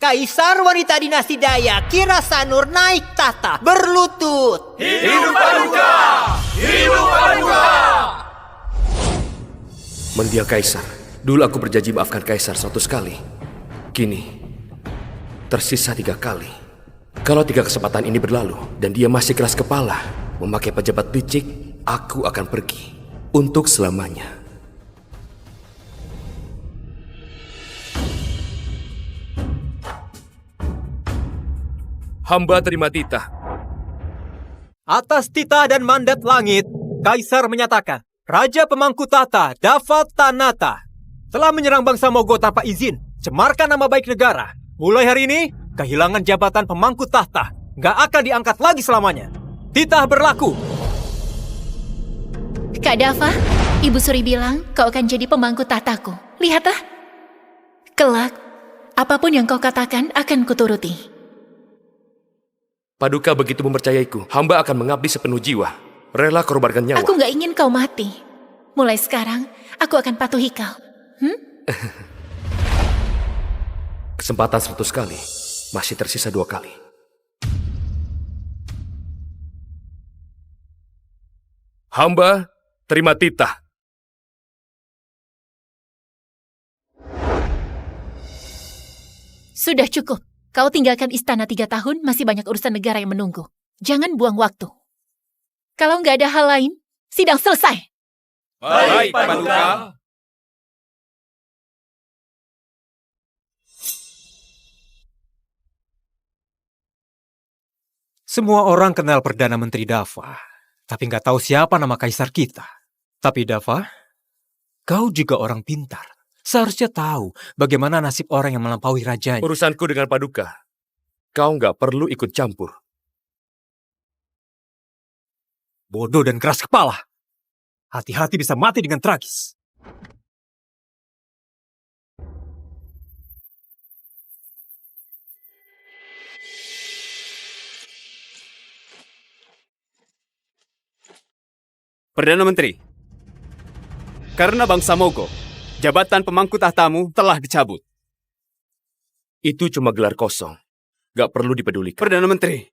Kaisar wanita dinasti Daya, Kira Sanur naik tahta, berlutut. Hidup Paduka! Hidup Paduka! Mendia Kaisar, dulu aku berjanji maafkan Kaisar 100 kali. Kini, tersisa 3 kali. Kalau 3 kesempatan ini berlalu, dan dia masih keras kepala, memakai pejabat licik, aku akan pergi. Untuk selamanya. Hamba terima titah. Atas titah dan mandat langit, Kaisar menyatakan, Raja Pemangku Tahta Dava Tanata telah menyerang bangsa Mogo tanpa izin, cemarkan nama baik negara. Mulai hari ini, kehilangan jabatan Pemangku Tahta nggak akan diangkat lagi selamanya. Titah berlaku. Kak Dava, Ibu Suri bilang kau akan jadi pemangku tahtaku. Lihatlah. Kelak, apapun yang kau katakan akan kuturuti. Paduka begitu mempercayaiku, hamba akan mengabdi sepenuh jiwa, rela korbankan nyawa. Aku nggak ingin kau mati. Mulai sekarang, aku akan patuhi kau. Kesempatan 100 kali, masih tersisa 2 kali. Hamba terima titah. Sudah cukup. Kau tinggalkan istana 3 tahun, masih banyak urusan negara yang menunggu. Jangan buang waktu. Kalau nggak ada hal lain, sidang selesai. Baik, Paduka. Semua orang kenal Perdana Menteri Dava, tapi nggak tahu siapa nama kaisar kita. Tapi Dava, kau juga orang pintar. Seharusnya tahu bagaimana nasib orang yang melampaui rajanya. Urusanku dengan Paduka, kau nggak perlu ikut campur. Bodoh dan keras kepala. Hati-hati bisa mati dengan tragis. Perdana Menteri, karena bangsa Mogok, jabatan pemangku tahtamu telah dicabut. Itu cuma gelar kosong. Gak perlu dipedulikan. Perdana Menteri,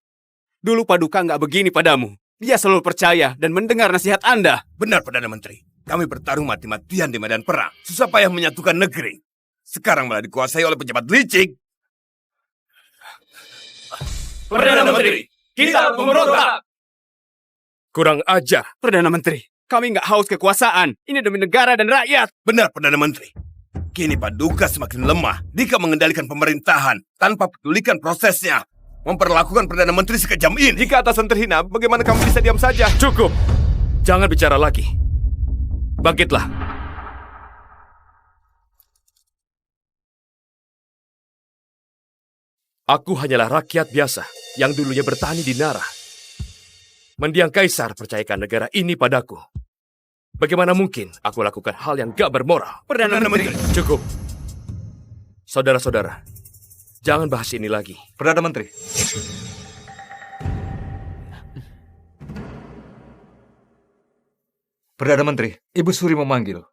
dulu Paduka nggak begini padamu. Dia selalu percaya dan mendengar nasihat Anda. Benar, Perdana Menteri. Kami bertarung mati-matian di medan perang. Susah payah menyatukan negeri. Sekarang malah dikuasai oleh pejabat licik. Perdana Menteri, kita memberontak. Kurang ajar. Perdana Menteri, kami nggak haus kekuasaan. Ini demi negara dan rakyat. Benar, Perdana Menteri. Kini Paduka semakin lemah. Jika mengendalikan pemerintahan tanpa pedulikan prosesnya. Memperlakukan Perdana Menteri sekejam ini. Jika atasan terhina, bagaimana kamu bisa diam saja? Cukup. Jangan bicara lagi. Bangkitlah. Aku hanyalah rakyat biasa yang dulunya bertani di Nara. Mendiang kaisar percayakan negara ini padaku. Bagaimana mungkin aku lakukan hal yang gak bermoral? Perdana Menteri. Cukup. Saudara-saudara, jangan bahas ini lagi. Perdana Menteri. Perdana Menteri, Ibu Suri memanggil.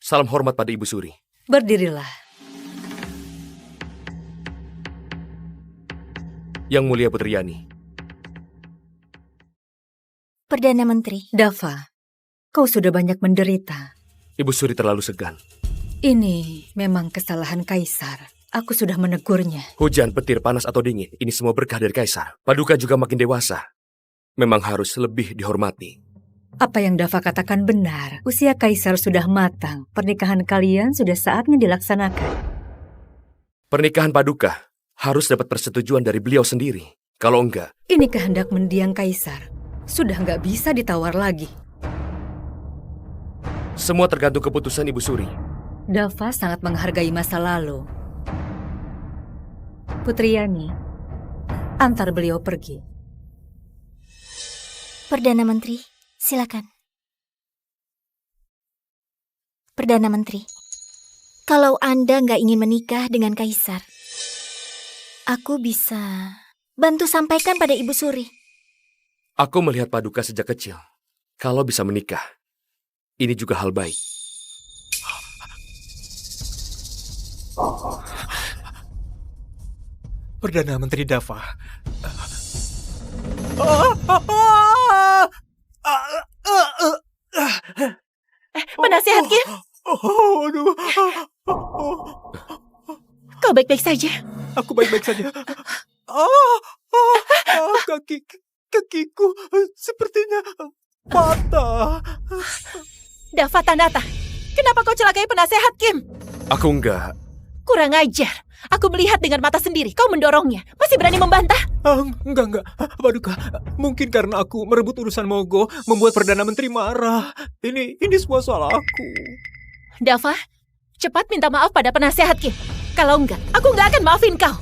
Salam hormat pada Ibu Suri. Berdirilah. Yang Mulia Putri Yani. Perdana Menteri. Dava, kau sudah banyak menderita. Ibu Suri terlalu segan. Ini memang kesalahan kaisar. Aku sudah menegurnya. Hujan, petir, panas atau dingin, ini semua berkah dari kaisar. Paduka juga makin dewasa. Memang harus lebih dihormati. Apa yang Dava katakan benar. Usia kaisar sudah matang. Pernikahan kalian sudah saatnya dilaksanakan. Pernikahan Paduka harus dapat persetujuan dari beliau sendiri. Kalau enggak... Ini kehendak mendiang kaisar. Sudah nggak bisa ditawar lagi. Semua tergantung keputusan Ibu Suri. Dava sangat menghargai masa lalu. Putri Yani, antar beliau pergi. Perdana Menteri, silakan. Perdana Menteri, kalau Anda nggak ingin menikah dengan kaisar, aku bisa bantu sampaikan pada Ibu Suri. Aku melihat Paduka sejak kecil. Kalau bisa menikah, ini juga hal baik. Perdana Menteri Dava. Penasihat Kim, kau baik-baik saja? Aku baik-baik saja. Kakiku sepertinya patah. Dava Tanata, kenapa kau celakai penasehat Kim? Aku enggak. Kurang ajar. Aku melihat dengan mata sendiri. Kau mendorongnya. Masih berani membantah? Enggak. Paduka, mungkin karena aku merebut urusan Mogo membuat Perdana Menteri marah. Ini semua salah aku. Dava, cepat minta maaf pada penasehat Kim. Kalau enggak, aku enggak akan maafin kau.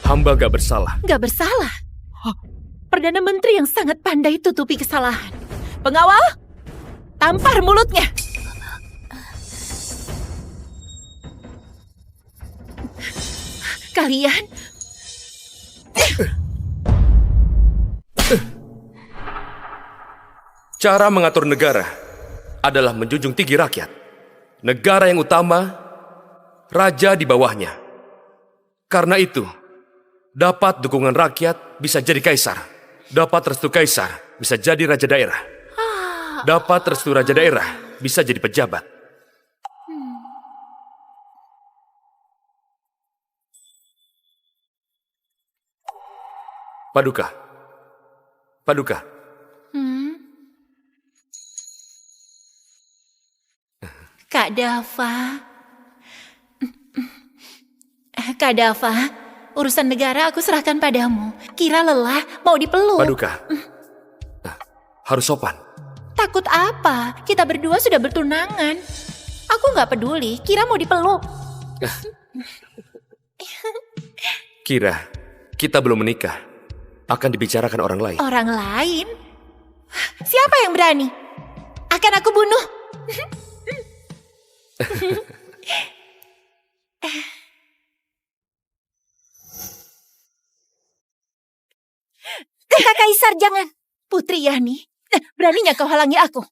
Hamba gak bersalah. Enggak bersalah. Perdana Menteri yang sangat pandai tutupi kesalahan. Pengawal, tampar mulutnya. kalian? Cara mengatur negara adalah menjunjung tinggi rakyat. Negara yang utama, raja di bawahnya. Karena itu, dapat dukungan rakyat bisa jadi kaisar. Dapat restu kaisar bisa jadi raja daerah. Dapat restu raja daerah bisa jadi pejabat. Paduka. Paduka. Kak Dava. Kak Dava, urusan negara aku serahkan padamu. Kira lelah, mau dipeluk. Paduka. Harus sopan. Takut apa? Kita berdua sudah bertunangan. Aku nggak peduli, Kira mau dipeluk. Kira, kita belum menikah. Akan dibicarakan orang lain. Orang lain? Siapa yang berani? Akan aku bunuh. Kakak Kaisar, jangan. Putri Yani, beraninya kau halangi aku?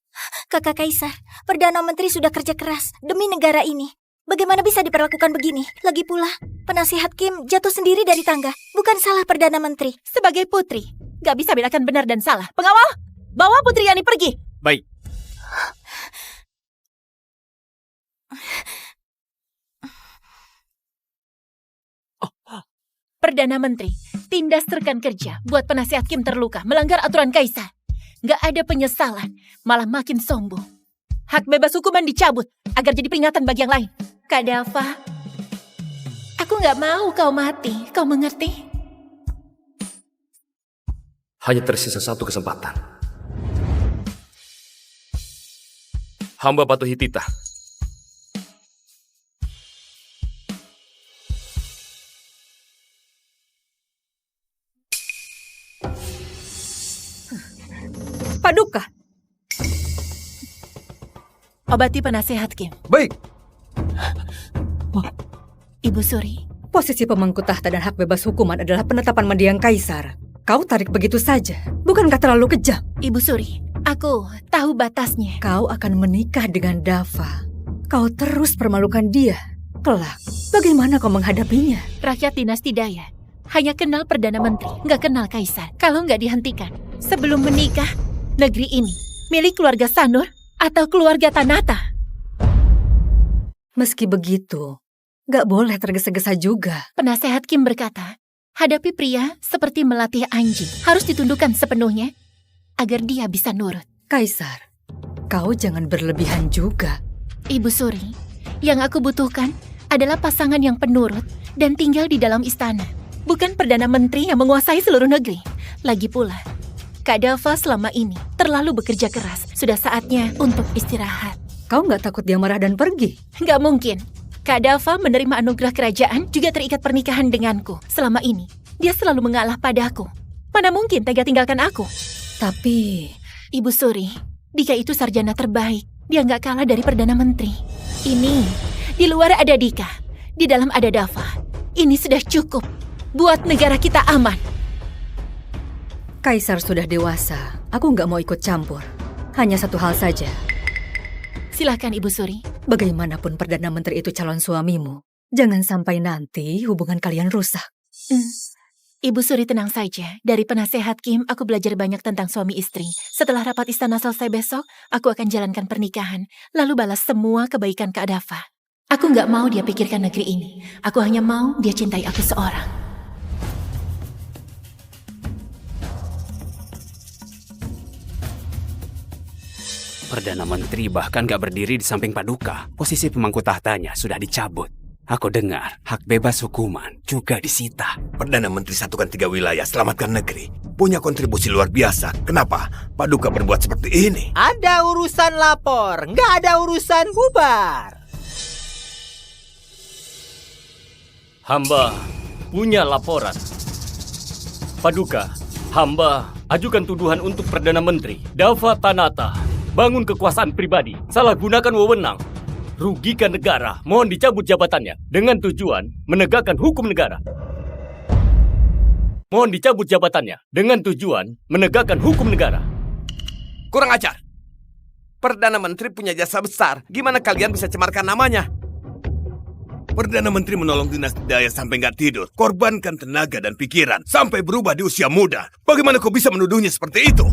Kakak Kaisar, Perdana Menteri sudah kerja keras demi negara ini. Bagaimana bisa diperlakukan begini? Lagi pula, penasihat Kim jatuh sendiri dari tangga. Bukan salah Perdana Menteri. Sebagai putri, gak bisa bedakan benar dan salah. Pengawal, bawa Putri Yani pergi. Baik. Perdana Menteri, tindas rekan kerja buat penasihat Kim terluka, melanggar aturan kaisar. Gak ada penyesalan, malah makin sombong. Hak bebas hukuman dicabut agar jadi peringatan bagi yang lain. Kak Dava, aku gak mau kau mati, kau mengerti? Hanya tersisa satu kesempatan. Hamba patuhi titah. Paduka. Obati penasehat Kim. Baik. Ibu Suri. Posisi pemangku tahta dan hak bebas hukuman adalah penetapan mendiang kaisar. Kau tarik begitu saja. Bukankah terlalu kejam? Ibu Suri, aku tahu batasnya. Kau akan menikah dengan Dava. Kau terus permalukan dia. Kelak, bagaimana kau menghadapinya? Rakyat dinasti Daya hanya kenal Perdana Menteri, nggak kenal kaisar. Kalau nggak dihentikan, sebelum menikah, negeri ini milik keluarga Sanur atau keluarga Tanata. Meski begitu, gak boleh tergesa-gesa juga. Penasehat Kim berkata, hadapi pria seperti melatih anjing. Harus ditundukkan sepenuhnya agar dia bisa nurut. Kaisar, kau jangan berlebihan juga. Ibu Suri, yang aku butuhkan adalah pasangan yang penurut dan tinggal di dalam istana. Bukan Perdana Menteri yang menguasai seluruh negeri. Lagi pula, Kak Dava selama ini terlalu bekerja keras. Sudah saatnya untuk istirahat. Kau nggak takut dia marah dan pergi? Nggak mungkin. Kak Dava menerima anugerah kerajaan juga terikat pernikahan denganku. Selama ini, dia selalu mengalah padaku. Mana mungkin tega tinggalkan aku? Tapi... Ibu Suri, Dika itu sarjana terbaik. Dia nggak kalah dari Perdana Menteri. Ini, di luar ada Dika, di dalam ada Dava. Ini sudah cukup buat negara kita aman. Kaisar sudah dewasa. Aku nggak mau ikut campur. Hanya satu hal saja. Silakan Ibu Suri. Bagaimanapun Perdana Menteri itu calon suamimu, jangan sampai nanti hubungan kalian rusak. Ibu Suri tenang saja. Dari penasehat Kim, aku belajar banyak tentang suami istri. Setelah rapat istana selesai besok, aku akan jalankan pernikahan, lalu balas semua kebaikan Kak Dava. Aku nggak mau dia pikirkan negeri ini. Aku hanya mau dia cintai aku seorang. Perdana Menteri bahkan gak berdiri di samping Paduka. Posisi pemangku tahtanya sudah dicabut. Aku dengar hak bebas hukuman juga disita. Perdana Menteri satukan 3 wilayah, selamatkan negeri. Punya kontribusi luar biasa. Kenapa Paduka berbuat seperti ini? Ada urusan lapor, nggak ada urusan bubar. Hamba punya laporan. Paduka, hamba ajukan tuduhan untuk Perdana Menteri Dava Tanata. Bangun kekuasaan pribadi, salah gunakan wewenang, rugikan negara, mohon dicabut jabatannya dengan tujuan menegakkan hukum negara. Mohon dicabut jabatannya dengan tujuan menegakkan hukum negara. Kurang ajar. Perdana Menteri punya jasa besar. Gimana kalian bisa cemarkan namanya? Perdana Menteri menolong dinasti Daya sampai nggak tidur. Korbankan tenaga dan pikiran. Sampai berubah di usia muda. Bagaimana kau bisa menuduhnya seperti itu?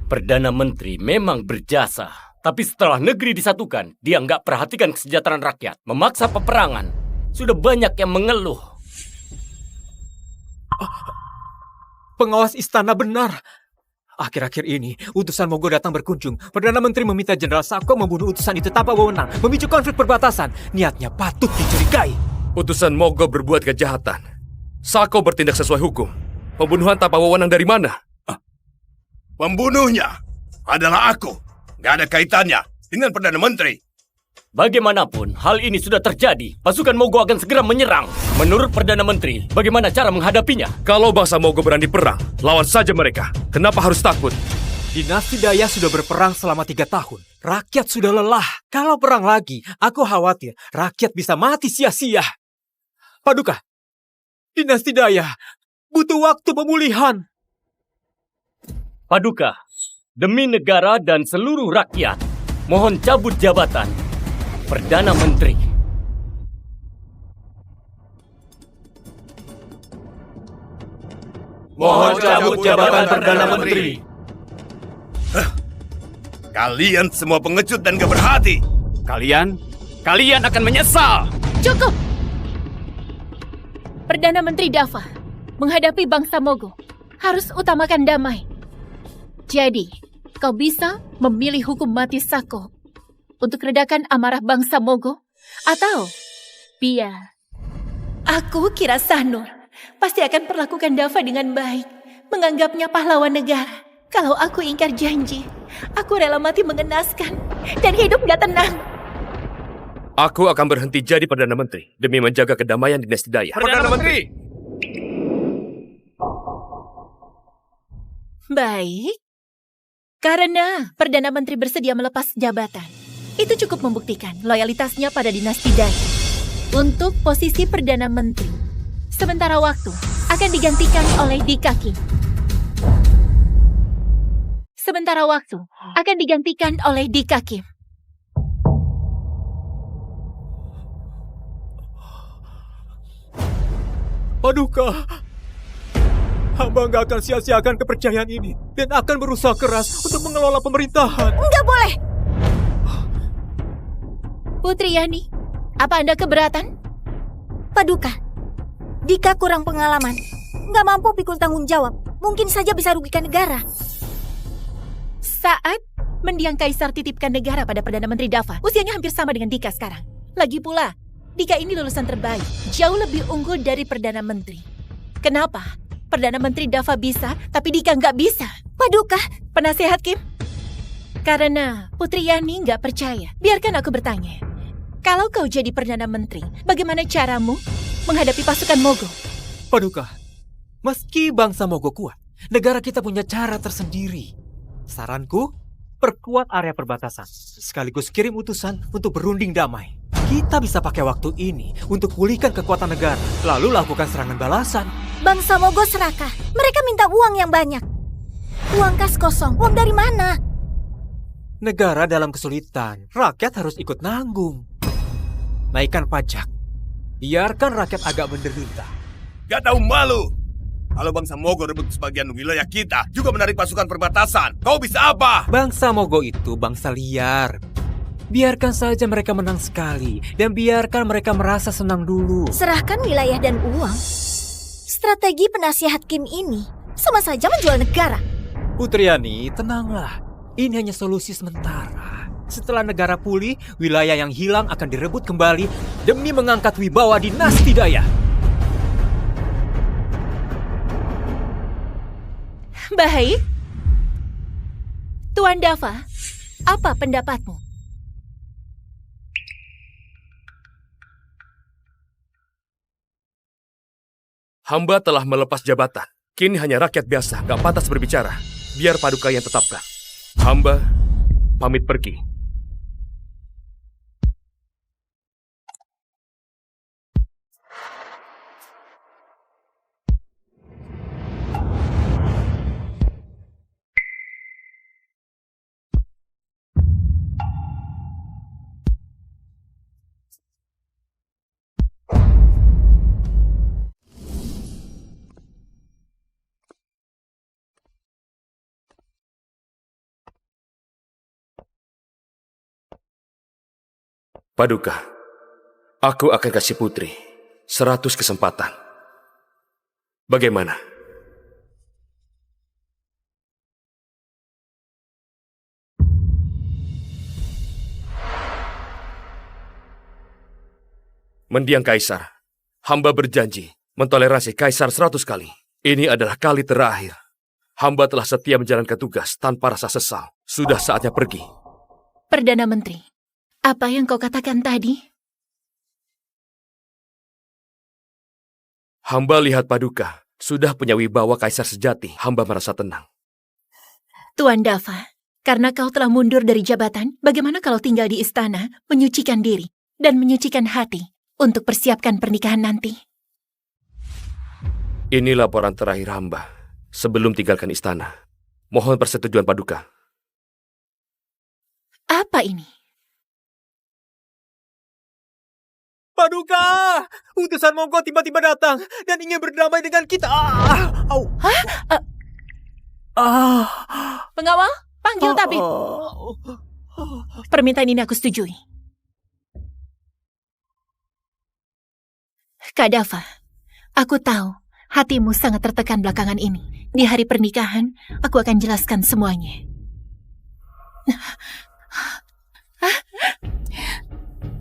Perdana Menteri memang berjasa. Tapi setelah negeri disatukan, dia nggak perhatikan kesejahteraan rakyat. Memaksa peperangan. Sudah banyak yang mengeluh. Pengawas istana benar. Akhir-akhir ini, utusan Mogo datang berkunjung. Perdana Menteri meminta Jenderal Sako membunuh utusan itu tanpa wewenang, memicu konflik perbatasan. Niatnya patut dicurigai. Utusan Mogo berbuat kejahatan. Sako bertindak sesuai hukum. Pembunuhan tanpa wewenang dari mana? Pembunuhnya adalah aku. Nggak ada kaitannya dengan Perdana Menteri. Bagaimanapun, hal ini sudah terjadi. Pasukan Mogo akan segera menyerang. Menurut Perdana Menteri, bagaimana cara menghadapinya? Kalau bangsa Mogo berani perang, lawan saja mereka. Kenapa harus takut? Dinasti Daya sudah berperang selama 3 tahun. Rakyat sudah lelah. Kalau perang lagi, aku khawatir rakyat bisa mati sia-sia. Paduka, Dinasti Daya butuh waktu pemulihan. Paduka, demi negara dan seluruh rakyat, mohon cabut jabatan Perdana Menteri. Mohon cabut jabatan Perdana Menteri. Kalian semua pengecut dan gak berhati. Kalian akan menyesal. Cukup! Perdana Menteri Dava, menghadapi bangsa Mogo, harus utamakan damai. Jadi, kau bisa memilih hukum mati Sako untuk redakan amarah bangsa Mogo? Atau, biar aku kira Sanur pasti akan perlakukan Dava dengan baik, menganggapnya pahlawan negara. Kalau aku ingkar janji, aku rela mati mengenaskan dan hidup gak tenang. Aku akan berhenti jadi Perdana Menteri demi menjaga kedamaian dinasti Daya. Perdana Menteri! Baik. Karena Perdana Menteri bersedia melepas jabatan, itu cukup membuktikan loyalitasnya pada dinasti Daya. Untuk posisi Perdana Menteri, sementara waktu akan digantikan oleh Dikaki. Sementara waktu akan digantikan oleh Dikaki. Paduka, hamba nggak akan sia-siakan kepercayaan ini dan akan berusaha keras untuk mengelola pemerintahan. Nggak boleh! Putri Yani, apa Anda keberatan? Paduka, Dika kurang pengalaman. Nggak mampu pikul tanggung jawab. Mungkin saja bisa rugikan negara. Saat mendiang Kaisar titipkan negara pada Perdana Menteri Dava, usianya hampir sama dengan Dika sekarang. Lagi pula, Dika ini lulusan terbaik, jauh lebih unggul dari Perdana Menteri. Kenapa? Perdana Menteri Dava bisa, tapi Dika nggak bisa. Paduka, Penasehat Kim? Karena Putri Yani nggak percaya, biarkan aku bertanya. Kalau kau jadi Perdana Menteri, bagaimana caramu menghadapi pasukan Mogo? Paduka, meski bangsa Mogo kuat, negara kita punya cara tersendiri. Saranku, perkuat area perbatasan, sekaligus kirim utusan untuk berunding damai. Kita bisa pakai waktu ini untuk pulihkan kekuatan negara, lalu lakukan serangan balasan. bangsa Mogo serakah. Mereka minta uang yang banyak. Uang kas kosong. Uang dari mana? Negara dalam kesulitan, rakyat harus ikut nanggung. Naikkan pajak. Biarkan rakyat agak menderita. Gak tahu malu. Kalau bangsa Mogo rebut sebagian wilayah kita, juga menarik pasukan perbatasan. Kau bisa apa? Bangsa Mogo itu bangsa liar. Biarkan saja mereka menang sekali, dan biarkan mereka merasa senang dulu. Serahkan wilayah dan uang. Strategi penasihat Kim ini sama saja menjual negara. Putri Yani, tenanglah. Ini hanya solusi sementara. Setelah negara pulih, wilayah yang hilang akan direbut kembali demi mengangkat wibawa dinasti Daya. Baik. Tuan Dava, apa pendapatmu? Hamba telah melepas jabatan. Kini hanya rakyat biasa, gak pantas berbicara. Biar Paduka yang tetapkan. Hamba pamit pergi. Paduka, aku akan kasih putri 100 kesempatan. Bagaimana? Mendiang Kaisar, hamba berjanji mentolerasi Kaisar 100 kali. Ini adalah kali terakhir. Hamba telah setia menjalankan tugas tanpa rasa sesal. Sudah saatnya pergi. Perdana Menteri, apa yang kau katakan tadi? Hamba lihat Paduka sudah punya wibawa Kaisar sejati. Hamba merasa tenang. Tuan Dava, karena kau telah mundur dari jabatan, bagaimana kalau tinggal di istana, menyucikan diri, dan menyucikan hati untuk persiapkan pernikahan nanti? Ini laporan terakhir hamba sebelum tinggalkan istana. Mohon persetujuan Paduka. Apa ini? Paduka! Utusan Monggo tiba-tiba datang dan ingin berdamai dengan kita. Pengawal, panggil tabib. Permintaan ini aku setujui. Kak Dava, aku tahu hatimu sangat tertekan belakangan ini. Di hari pernikahan, aku akan jelaskan semuanya.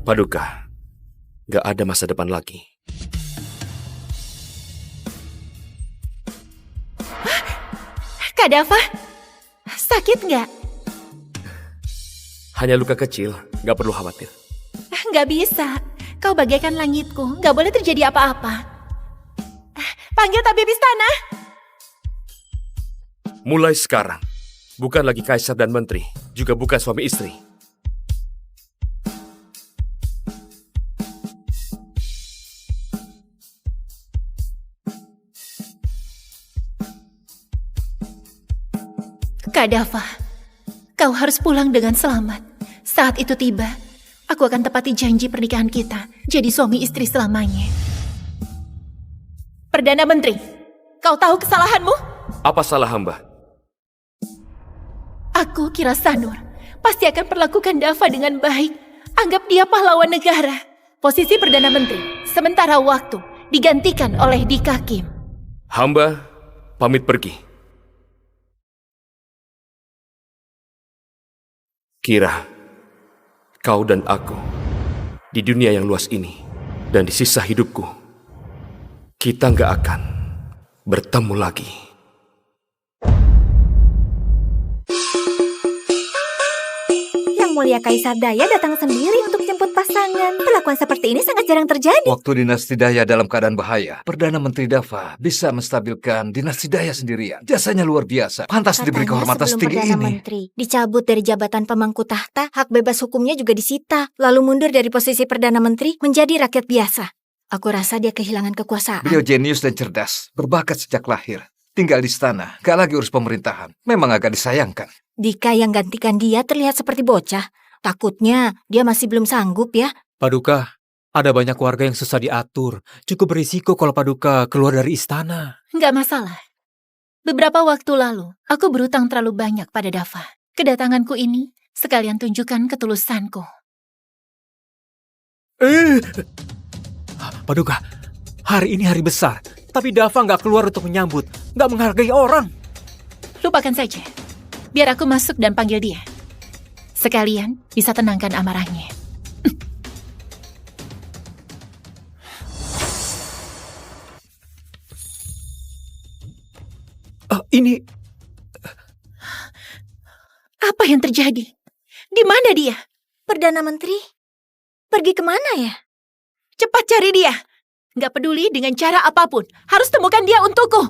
Paduka, gak ada masa depan lagi. Kak Dava, sakit nggak? Hanya luka kecil, gak perlu khawatir. Nggak bisa. Kau bagaikan langitku, nggak boleh terjadi apa-apa. Panggil tabib istana. Mulai sekarang, bukan lagi kaisar dan menteri, juga bukan suami istri. Kak Dava, kau harus pulang dengan selamat. Saat itu tiba, aku akan tepati janji pernikahan kita, jadi suami istri selamanya. Perdana Menteri, kau tahu kesalahanmu? Apa salah hamba? Aku kira Sanur pasti akan perlakukan Dava dengan baik. Anggap dia pahlawan negara. Posisi Perdana Menteri, sementara waktu digantikan oleh Dika Kim. Hamba pamit pergi. Kira, kau dan aku, di dunia yang luas ini, dan di sisa hidupku, kita nggak akan bertemu lagi. Yang Mulia Kaisar Daya datang sendiri untuk jemput pasangan. Perlakuan seperti ini sangat jarang terjadi. Waktu dinasti Daya dalam keadaan bahaya, Perdana Menteri Dava bisa menstabilkan dinasti Daya sendirian. Jasanya luar biasa. Pantas diberi kehormatan sebelum setinggi Perdana ini. Menteri dicabut dari jabatan pemangku tahta, hak bebas hukumnya juga disita. Lalu mundur dari posisi Perdana Menteri menjadi rakyat biasa. Aku rasa dia kehilangan kekuasaan. Beliau jenius dan cerdas, berbakat sejak lahir. Tinggal di istana, gak lagi urus pemerintahan. Memang agak disayangkan. Dika yang gantikan dia terlihat seperti bocah. Takutnya dia masih belum sanggup ya. Paduka, ada banyak warga yang susah diatur. Cukup berisiko kalau Paduka keluar dari istana. Nggak masalah. Beberapa waktu lalu, aku berutang terlalu banyak pada Dava. Kedatanganku ini sekalian tunjukkan ketulusanku. Paduka, hari ini hari besar. Tapi Dava nggak keluar untuk menyambut. Nggak menghargai orang. Lupakan saja. Biar aku masuk dan panggil dia. Sekalian bisa tenangkan amarahnya. Ini... Apa yang terjadi? Di mana dia? Perdana Menteri? Pergi kemana ya? Cepat cari dia. Nggak peduli dengan cara apapun. Harus temukan dia untukku.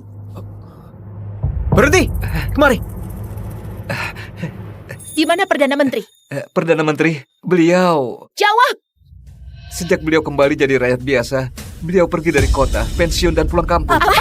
Berhenti! Kemari! Di mana Perdana Menteri? Perdana Menteri, beliau... Jawab! Sejak beliau kembali jadi rakyat biasa, beliau pergi dari kota, pensiun dan pulang kampung. Apa?